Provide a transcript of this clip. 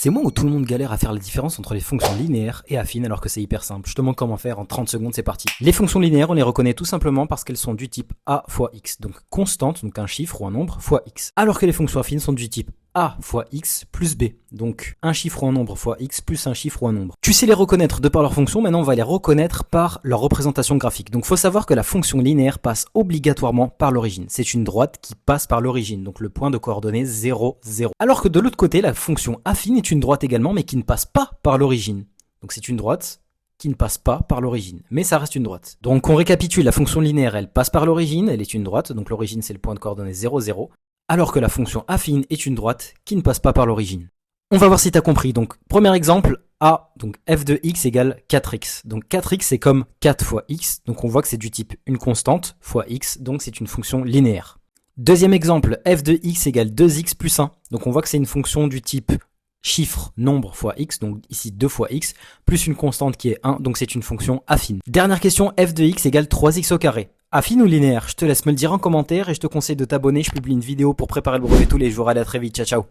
C'est moi où tout le monde galère à faire la différence entre les fonctions linéaires et affines alors que c'est hyper simple. Je te montre comment faire en 30 secondes, c'est parti. Les fonctions linéaires, on les reconnaît tout simplement parce qu'elles sont du type a fois x, donc constante, donc un chiffre ou un nombre fois x. Alors que les fonctions affines sont du type a fois x plus b, donc un chiffre ou un nombre fois x plus un chiffre ou un nombre. Tu sais les reconnaître de par leur fonction, maintenant on va les reconnaître par leur représentation graphique. Donc faut savoir que la fonction linéaire passe obligatoirement par l'origine. C'est une droite qui passe par l'origine, donc le point de coordonnées 0, 0. Alors que de l'autre côté, la fonction affine est une droite également, mais qui ne passe pas par l'origine. Donc c'est une droite qui ne passe pas par l'origine, mais ça reste une droite. Donc on récapitule, la fonction linéaire, elle passe par l'origine, elle est une droite, donc l'origine c'est le point de coordonnées 0, 0, alors que la fonction affine est une droite qui ne passe pas par l'origine. On va voir si tu as compris. Donc premier exemple, a, donc f de x égale 4x. Donc 4x c'est comme 4 fois x, donc on voit que c'est du type une constante fois x, donc c'est une fonction linéaire. Deuxième exemple, f de x égale 2x plus 1, donc on voit que c'est une fonction du type chiffre, nombre fois x, donc ici 2 fois x, plus une constante qui est 1, donc c'est une fonction affine. Dernière question, f de x égale 3x au carré. Affine ou linéaire? Je te laisse me le dire en commentaire et je te conseille de t'abonner, je publie une vidéo pour préparer le brevet tous les jours. Allez, à très vite, ciao ciao.